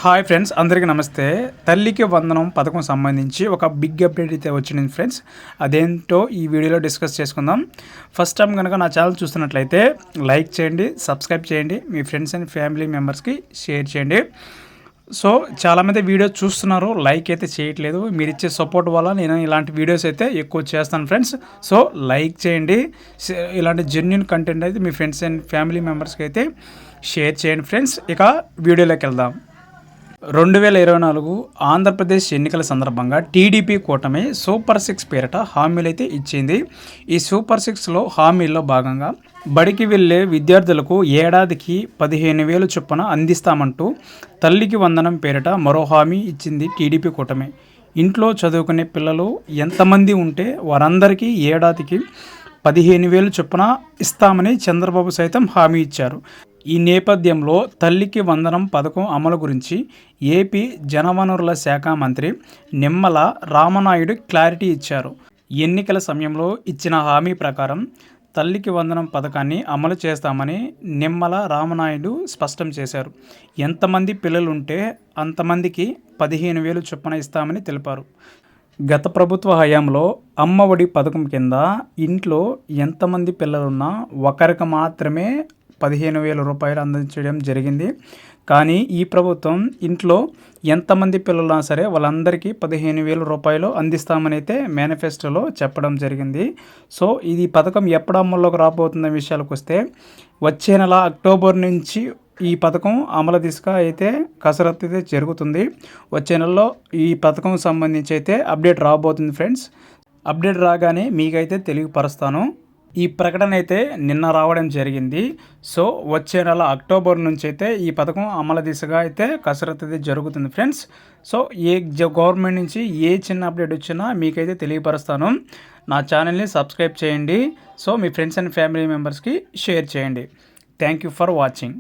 Hi friends, అందరికీ నమస్తే. తల్లికి వందనం పథకం సంబంధించి ఒక బిగ్ అప్డేట్ అయితే వచ్చింది ఫ్రెండ్స్. అదేంటో ఈ వీడియోలో డిస్కస్ చేసుకుందాం. ఫస్ట్ టైం కనుక నా ఛానల్ చూస్తున్నట్లయితే లైక్ చేయండి, సబ్స్క్రైబ్ చేయండి, మీ ఫ్రెండ్స్ అండ్ ఫ్యామిలీ మెంబర్స్కి షేర్ చేయండి. సో చాలామంది వీడియో చూస్తున్నారు, లైక్ అయితే చేయట్లేదు. మీరు ఇచ్చే సపోర్ట్ వల్ల నేను ఇలాంటి వీడియోస్ అయితే ఎక్కువ చేస్తాను ఫ్రెండ్స్. సో లైక్ చేయండి, ఇలాంటి జెన్యున్ కంటెంట్ అయితే మీ ఫ్రెండ్స్ అండ్ ఫ్యామిలీ మెంబర్స్కి అయితే షేర్ చేయండి ఫ్రెండ్స్. ఇక వీడియోలోకి వెళ్దాం. 2024 ఆంధ్రప్రదేశ్ ఎన్నికల సందర్భంగా టీడీపీ కూటమి సూపర్ 6 పేరిట హామీలైతే ఇచ్చింది. ఈ సూపర్ 6లో హామీల్లో భాగంగా బడికి వెళ్ళే విద్యార్థులకు ఏడాదికి 15,000 చొప్పున అందిస్తామంటూ తల్లికి వందనం పేరిట మరో హామీ ఇచ్చింది టీడీపీ కూటమి. ఇంట్లో చదువుకునే పిల్లలు ఎంతమంది ఉంటే వారందరికీ ఏడాదికి 15,000 చొప్పున ఇస్తామని చంద్రబాబు సైతం హామీ ఇచ్చారు. ఈ నేపథ్యంలో తల్లికి వందనం పథకం అమలు గురించి ఏపీ జనవనరుల శాఖ మంత్రి నిమ్మల రామనాయుడు క్లారిటీ ఇచ్చారు. ఎన్నికల సమయంలో ఇచ్చిన హామీ ప్రకారం తల్లికి వందనం పథకాన్ని అమలు చేస్తామని నిమ్మల రామనాయుడు స్పష్టం చేశారు. ఎంతమంది పిల్లలుంటే అంతమందికి 15,000 చొప్పున ఇస్తామని తెలిపారు. గత ప్రభుత్వ హయాంలో అమ్మఒడి పథకం కింద ఇంట్లో ఎంతమంది పిల్లలున్నా ఒకరికి మాత్రమే 15,000 రూపాయలు అందించడం జరిగింది. కానీ ఈ ప్రభుత్వం ఇంట్లో ఎంతమంది పిల్లలున్నా సరే వాళ్ళందరికీ 15,000 రూపాయలు అందిస్తామని అయితే మేనిఫెస్టోలో చెప్పడం జరిగింది. సో ఇది పథకం ఎప్పుడు అమల్లోకి రాబోతున్న విషయాలకు వస్తే వచ్చే నెల అక్టోబర్ నుంచి ఈ పథకం అమలు దిశగా అయితే కసరత్తు అయితే జరుగుతుంది. వచ్చే నెలలో ఈ పథకం సంబంధించి అయితే అప్డేట్ రాబోతుంది ఫ్రెండ్స్. అప్డేట్ రాగానే మీకైతే తెలియపరుస్తాను. ఈ ప్రకటన అయితే నిన్న రావడం జరిగింది. సో వచ్చే నెల అక్టోబర్ నుంచి అయితే ఈ పథకం అమలు దిశగా అయితే కసరత్తు అయితే జరుగుతుంది ఫ్రెండ్స్. సో గవర్నమెంట్ నుంచి ఏ చిన్న అప్డేట్ వచ్చినా మీకైతే తెలియపరుస్తాను. నా ఛానల్ని సబ్స్క్రైబ్ చేయండి. So me friends and family మెంబర్స్కి షేర్ చేయండి. Thank you for watching.